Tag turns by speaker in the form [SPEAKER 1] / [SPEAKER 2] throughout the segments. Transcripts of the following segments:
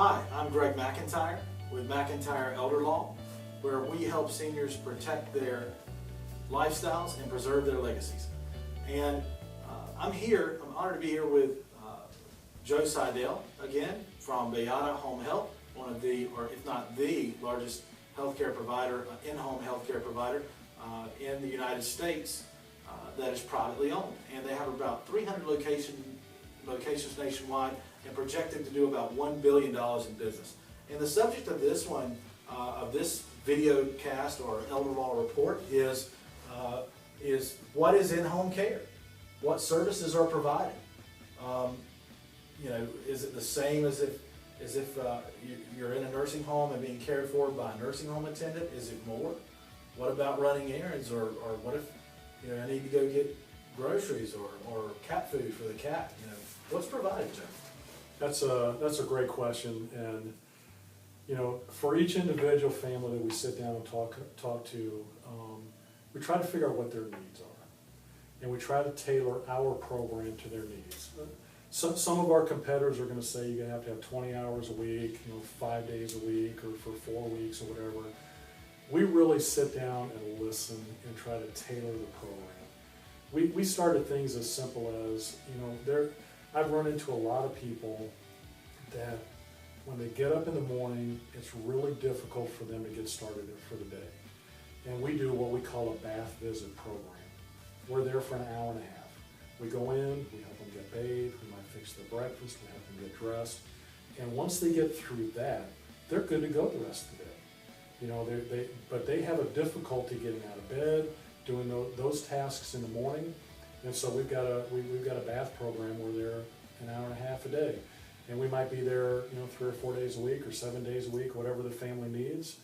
[SPEAKER 1] Hi, I'm Greg McIntyre with McIntyre Elder Law, where we help seniors protect their lifestyles and preserve their legacies. And I'm honored to be here with Joe Seidel, again, from Bayada Home Health, one of the, or if not the largest healthcare provider, in-home healthcare provider in the United States that is privately owned. And they have about 300 locations nationwide and projected to do about $1 billion in business. And the subject of this one, of this video cast or Elder Law report is what is in-home care? What services are provided? Is it the same as if you're in a nursing home and being cared for by a nursing home attendant? Is it more? What about running errands, or what if I need to go get groceries or cat food for the cat? What's provided, Joe?
[SPEAKER 2] That's a great question, and for each individual family that we sit down and talk to, we try to figure out what their needs are, and we try to tailor our program to their needs. Some of our competitors are going to say you're going to have 20 hours a week, 5 days a week, or for 4 weeks or whatever. We really sit down and listen and try to tailor the program. We started things as simple as, I've run into a lot of people that when they get up in the morning, it's really difficult for them to get started for the day. And we do what we call a bath visit program. We're there for an hour and a half. We go in, we help them get bathed, we might fix their breakfast, we help them get dressed. And once they get through that, they're good to go the rest of the day. But they have a difficulty getting out of bed, doing those tasks in the morning. And so we've got a bath program where they're an hour and a half a day. And we might be there, 3 or 4 days a week or 7 days a week, whatever the family needs.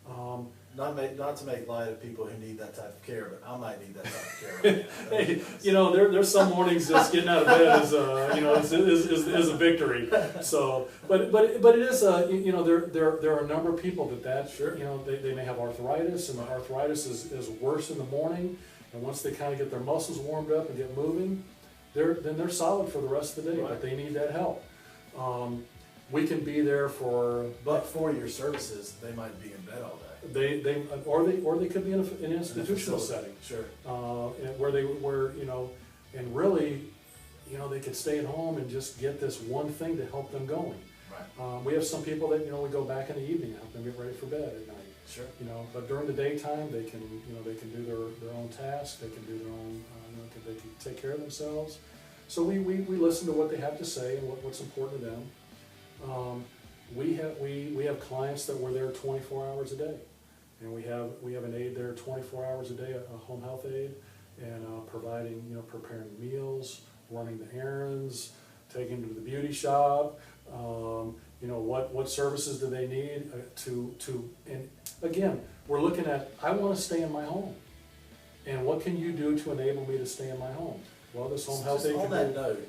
[SPEAKER 1] Not to make light of people who need that type of care, but I might need that type of care.
[SPEAKER 2] Hey, there's some mornings just getting out of bed is a victory. So, but it is there are a number of people that
[SPEAKER 1] sure.
[SPEAKER 2] They may have arthritis, and the arthritis is worse in the morning, and once they kind of get their muscles warmed up and get moving, then they're solid for the rest of the day. Right. But they need that help. We can be there
[SPEAKER 1] but for your services, they might be in bed all day.
[SPEAKER 2] Or they could be in an institutional setting.
[SPEAKER 1] Sure.
[SPEAKER 2] And really, they could stay at home and just get this one thing to help them going.
[SPEAKER 1] Right.
[SPEAKER 2] We have some people that we go back in the evening and help them get ready for bed at night.
[SPEAKER 1] Sure.
[SPEAKER 2] But during the daytime they can do their own tasks. They can do their own. They can take care of themselves. So we listen to what they have to say and what's important to them. We have clients that were there 24 hours a day, and we have an aide there 24 hours a day, a home health aide, and providing preparing meals, running the errands, taking them to the beauty shop. What services do they need and again, we're looking at, I want to stay in my home, and what can you do to enable me to stay in my home? Well, this home health aide
[SPEAKER 1] on
[SPEAKER 2] can
[SPEAKER 1] that
[SPEAKER 2] do.
[SPEAKER 1] note,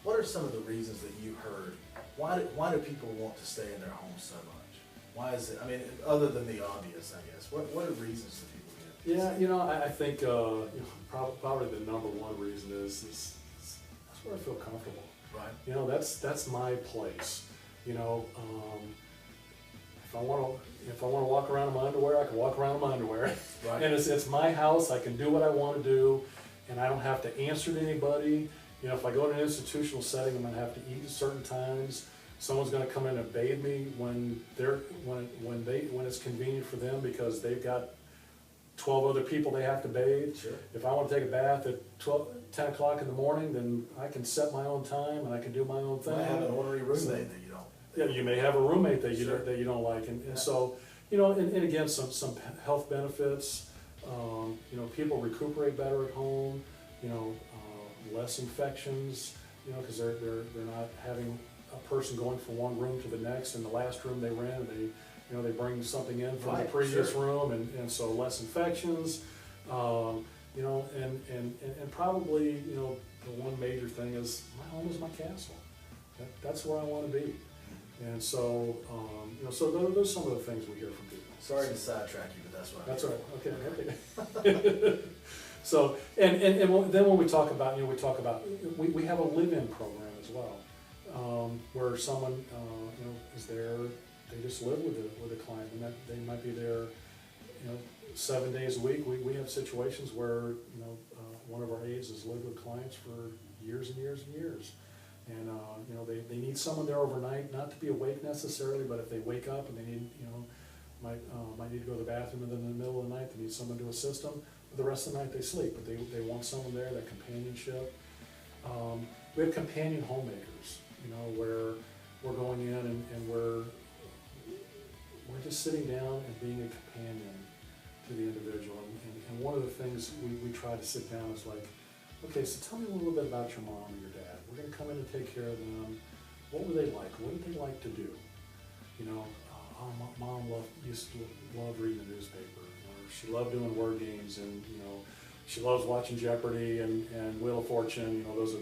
[SPEAKER 1] what are some of the reasons that you heard? Why do people want to stay in their homes so much? Why is it? I mean, other than the obvious, I guess. What are reasons that people get?
[SPEAKER 2] Yeah, I think probably the number one reason is that's where I feel comfortable.
[SPEAKER 1] Right.
[SPEAKER 2] That's my place. If I want to walk around in my underwear, I can walk around in my underwear.
[SPEAKER 1] Right.
[SPEAKER 2] And it's my house. I can do what I want to do, and I don't have to answer to anybody. If I go to an institutional setting, I'm going to have to eat at certain times. Someone's going to come in and bathe me when it's convenient for them because they've got 12 other people they have to bathe.
[SPEAKER 1] Sure.
[SPEAKER 2] If I want to take a bath at 10 o'clock in the morning, then I can set my own time and I can do my own thing.
[SPEAKER 1] You might have an ornery roommate that you don't.
[SPEAKER 2] Yeah, you may have a roommate that you
[SPEAKER 1] Sure.
[SPEAKER 2] that you don't like, and so and again some health benefits. People recuperate better at home. Less infections. Because they're not having a person going from one room to the next. In the last room they ran, they bring something in from the previous
[SPEAKER 1] sure.
[SPEAKER 2] room, and so less infections. And probably the one major thing is my home is my castle. That's where I want to be. And so so those are some of the things we hear from people.
[SPEAKER 1] Sorry to sidetrack you, but that's what.
[SPEAKER 2] That's all right. Okay. So then when we talk about we have a live-in program as well, where someone is there, they just live with the client, and that they might be there, 7 days a week. We have situations where, one of our aides has lived with clients for years and years and years. And, they need someone there overnight, not to be awake necessarily, but if they wake up and they need, might need to go to the bathroom in the middle of the night, they need someone to assist them. The rest of the night they sleep, but they want someone there, that companionship. We have companion homemakers, where we're going in and we're just sitting down and being a companion to the individual. And one of the things we try to sit down is like, okay, so tell me a little bit about your mom or your dad. We're gonna come in and take care of them. What were they like? What did they like to do? Mom used to love reading the newspaper. She loved doing word games, and she loves watching Jeopardy and Wheel of Fortune. Those are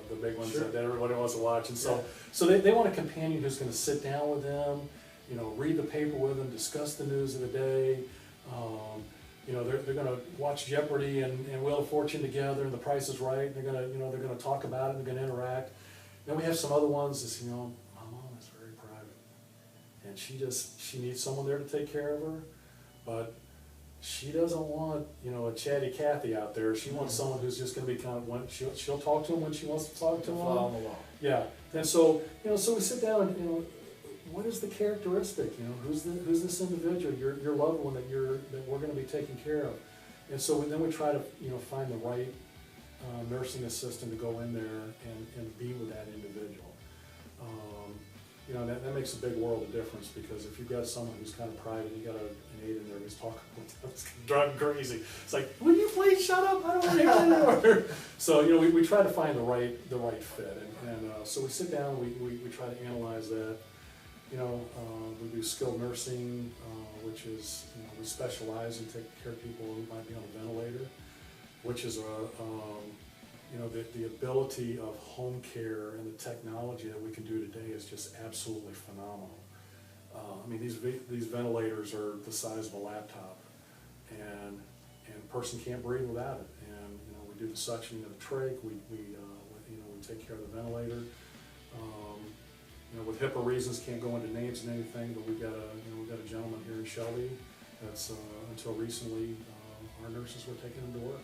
[SPEAKER 2] the big ones
[SPEAKER 1] Sure.
[SPEAKER 2] that everybody wants to watch. And so they want a companion who's going to sit down with them, read the paper with them, discuss the news of the day. They're going to watch Jeopardy and Wheel of Fortune together, and The Price is Right. They're going to talk about it. They're going to interact. Then we have some other ones that my mom is very private, and she needs someone there to take care of her, but she doesn't want, a chatty Cathy out there. She wants someone who's just going to be kind of, she'll talk to him when she wants to talk to him.
[SPEAKER 1] Follow along.
[SPEAKER 2] Yeah, and so, so we sit down and, what is the characteristic? Who's this individual, your loved one that we're going to be taking care of? And so then we try to, find the right nursing assistant to go in there and be with that individual. That makes a big world of difference, because if you've got someone who's kind of private, you got an aide in there who's talking with them, it's driving crazy. It's like, will you please shut up? I don't want to hear anymore. So, we try to find the right fit. And so we sit down, we try to analyze that. We do skilled nursing, which is, we specialize in taking care of people who might be on a ventilator, which is the ability of home care and the technology that we can do today is just absolutely phenomenal. These ventilators are the size of a laptop, and a person can't breathe without it. And we do the suctioning of the trach. We take care of the ventilator. With HIPAA reasons, can't go into names and anything, but we've got a gentleman here in Shelby that's until recently our nurses were taking him to work.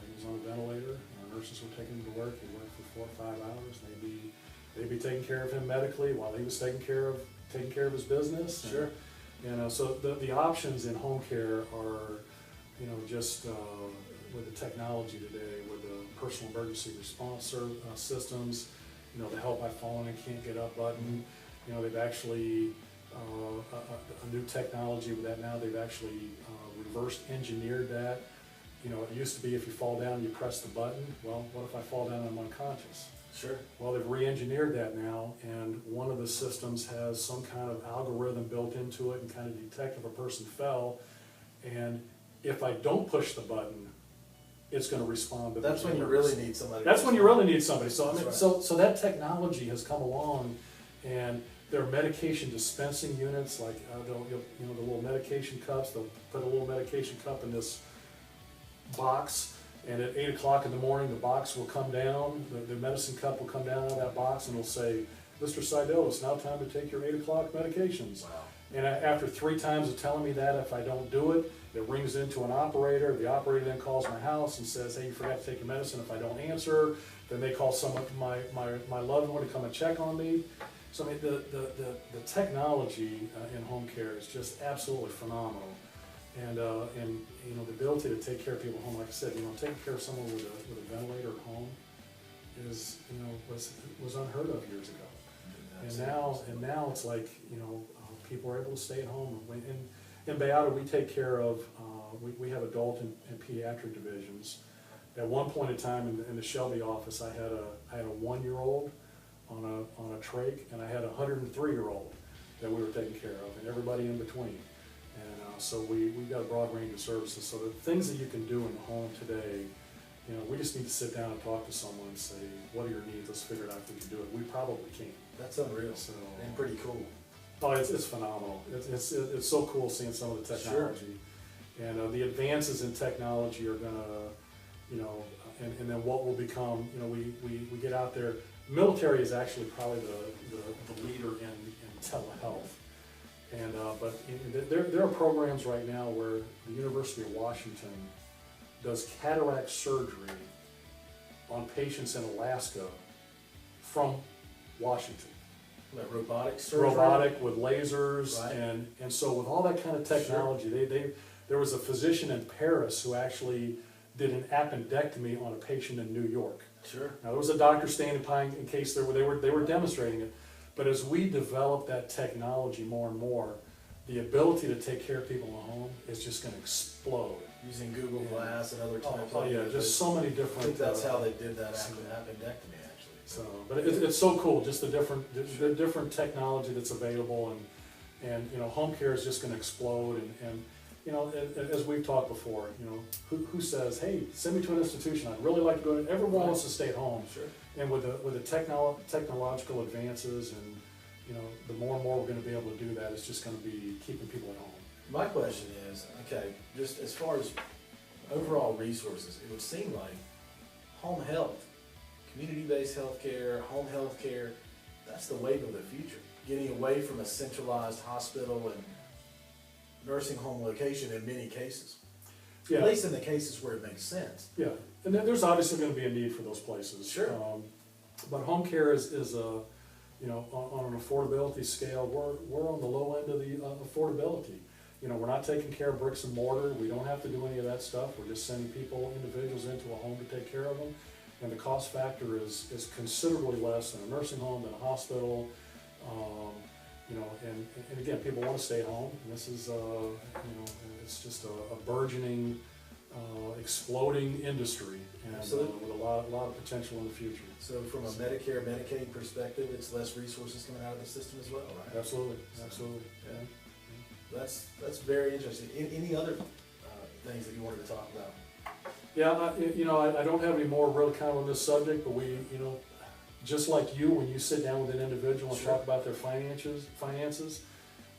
[SPEAKER 2] He was on a ventilator, and our nurses were taking him to work. He worked for 4 or 5 hours. They'd be taking care of him medically while he was taking care of his business.
[SPEAKER 1] Sure.
[SPEAKER 2] So the options in home care are, just with the technology today, with the personal emergency response systems, the help by falling and can't get up button. They've actually a new technology with that now. They've actually reverse engineered that. It used to be if you fall down, you press the button. Well, what if I fall down and I'm unconscious?
[SPEAKER 1] Sure.
[SPEAKER 2] Well, they've re-engineered that now, and one of the systems has some kind of algorithm built into it and kind of detect if a person fell. And if I don't push the button, it's going to respond to the
[SPEAKER 1] That's when you
[SPEAKER 2] cameras.
[SPEAKER 1] really need somebody.
[SPEAKER 2] That's when you really need somebody. So
[SPEAKER 1] That's right.
[SPEAKER 2] so that technology has come along, and there are medication dispensing units, like the little medication cups. They'll put a little medication cup in this box, and at 8 o'clock in the morning, the box will come down. The medicine cup will come down out of that box, and it'll say, "Mr. Seidel, it's now time to take your 8 o'clock medications."
[SPEAKER 1] Wow.
[SPEAKER 2] And after 3 times of telling me that, if I don't do it, it rings into an operator. The operator then calls my house and says, "Hey, you forgot to take your medicine." If I don't answer, then they call someone, my loved one, to come and check on me. So the technology in home care is just absolutely phenomenal. And the ability to take care of people at home, like I said, taking care of someone with a ventilator at home was unheard of years ago. And now it's like, people are able to stay at home. In Bayada, we take care of, we have adult and pediatric divisions. At one point in time in the Shelby office, I had a 1-year-old on a trach, and I had a 103-year-old that we were taking care of, and everybody in between. And so we've got a broad range of services. So the things that you can do in the home today, we just need to sit down and talk to someone and say, what are your needs? Let's figure it out if we can do it. We probably can.
[SPEAKER 1] That's unreal.
[SPEAKER 2] So,
[SPEAKER 1] and pretty cool.
[SPEAKER 2] Oh, it's phenomenal. It's so cool seeing some of the technology. Sure. And the advances in technology are gonna, and then what will become, we get out there, Military is actually probably the leader in telehealth. And, but there are programs right now where the University of Washington does cataract surgery on patients in Alaska from Washington.
[SPEAKER 1] Like robotic surgery?
[SPEAKER 2] Robotic with lasers,
[SPEAKER 1] Right.
[SPEAKER 2] and so with all that kind of technology, there was a physician in Paris who actually did an appendectomy on a patient in New York.
[SPEAKER 1] Sure.
[SPEAKER 2] Now there was a doctor standing by in case they were demonstrating it, but as we develop that technology more and more, the ability to take care of people at home is just going to explode.
[SPEAKER 1] Using Google Glass and other types
[SPEAKER 2] Oh yeah, just so many
[SPEAKER 1] I
[SPEAKER 2] different.
[SPEAKER 1] think that's how they did that appendectomy, actually.
[SPEAKER 2] So, but it's so cool, just the different technology that's available, and you know, home care is just going to explode, and you know, as we've talked before, you know, who says, hey, send me to an institution? I'd really like to go. Everyone wants to stay at home.
[SPEAKER 1] Sure.
[SPEAKER 2] And with the technological advances, and you know, the more and more we're going to be able to do that, it's just going to be keeping people at home.
[SPEAKER 1] My question is, okay, just as far as overall resources, it would seem like home health, community-based healthcare, home health care, that's the wave of the future. Getting away from a centralized hospital and nursing home location in many cases.
[SPEAKER 2] Yeah.
[SPEAKER 1] At least in the cases where it makes sense.
[SPEAKER 2] Yeah, and there's obviously going to be a need for those places.
[SPEAKER 1] Sure.
[SPEAKER 2] But home care is a, you know, on an affordability scale, we're on the low end of the affordability. You know, we're not taking care of bricks and mortar. We don't have to do any of that stuff. We're just sending individuals into a home to take care of them. And the cost factor is considerably less than a nursing home, than a hospital. You know, and again, people want to stay at home. And this is, you know, it's just a burgeoning, exploding industry, and with a lot of potential in the future.
[SPEAKER 1] So from a Medicare, Medicaid perspective, it's less resources coming out of the system as well, right?
[SPEAKER 2] Absolutely, absolutely.
[SPEAKER 1] Yeah. That's very interesting. Any other things that you wanted to talk about?
[SPEAKER 2] Yeah, you know, I don't have any more really kind of on this subject, but we, you know, just like you, when you sit down with an individual and
[SPEAKER 1] Sure.
[SPEAKER 2] talk about their finances,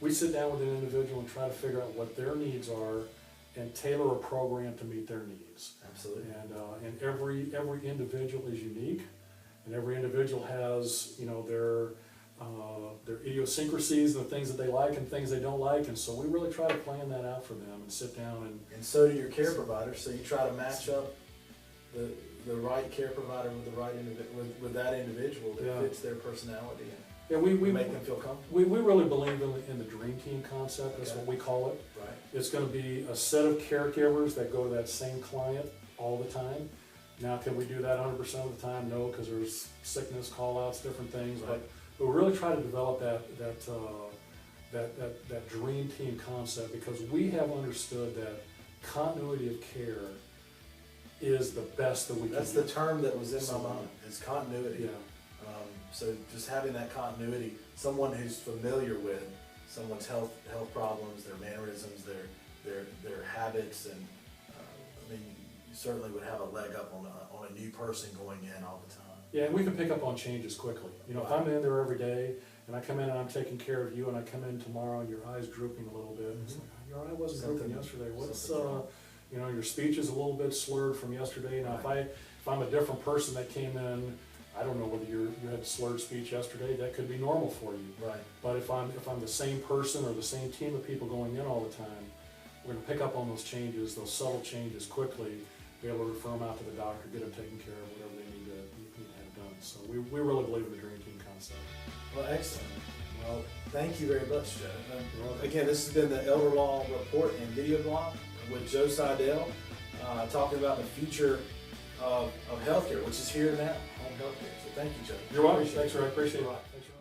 [SPEAKER 2] we sit down with an individual and try to figure out what their needs are and tailor a program to meet their needs.
[SPEAKER 1] Absolutely.
[SPEAKER 2] And every individual is unique, and every individual has, you know, their idiosyncrasies, the things that they like and things they don't like, and so we really try to plan that out for them and sit down and
[SPEAKER 1] so do your care providers. So you try to match up the right care provider with the right with that individual that
[SPEAKER 2] Yeah.
[SPEAKER 1] fits their personality
[SPEAKER 2] yeah,
[SPEAKER 1] and make them feel comfortable.
[SPEAKER 2] we really believe in the dream team concept. That's
[SPEAKER 1] Okay.
[SPEAKER 2] what we call it.
[SPEAKER 1] Right.
[SPEAKER 2] It's going to be a set of caregivers that go to that same client all the time. Now, can we do that 100% of the time? No, because there's sickness, call-outs, different things.
[SPEAKER 1] Right.
[SPEAKER 2] But we really try to develop that dream team concept, because we have understood that continuity of care is the best that we can
[SPEAKER 1] That's
[SPEAKER 2] do.
[SPEAKER 1] the term that was in
[SPEAKER 2] So,
[SPEAKER 1] my mind, is continuity.
[SPEAKER 2] Yeah.
[SPEAKER 1] So just having that continuity, someone who's familiar with someone's health problems, their mannerisms, their habits, and I mean, you certainly would have a leg up on a new person going in all the time.
[SPEAKER 2] Yeah, and we can pick up on changes quickly. You know, if I'm in there every day and I come in and I'm taking care of you, and I come in tomorrow and your eye's drooping a little bit, it's like, your eye wasn't drooping yesterday. What's you know, your speech is a little bit slurred from yesterday. Now,
[SPEAKER 1] Right.
[SPEAKER 2] if I'm a different person that came in, I don't know whether you had slurred speech yesterday. That could be normal for you.
[SPEAKER 1] Right.
[SPEAKER 2] But if I'm the same person or the same team of people going in all the time, we're going to pick up on those changes, those subtle changes quickly, be able to refer them out to the doctor, get them taken care of, whatever they need to have done. So we really believe in the dream team concept.
[SPEAKER 1] Well, excellent. Well, thank you very much, Joe.
[SPEAKER 2] You're welcome.
[SPEAKER 1] Again, this has been the Elder Law Report and Video Blog with Joe Seidel, talking about the future of healthcare, which is here now, home healthcare. So thank you, Joe.
[SPEAKER 2] You're welcome.
[SPEAKER 1] Appreciate it.
[SPEAKER 2] Thanks, Ray. Appreciate it. Thanks, Ray.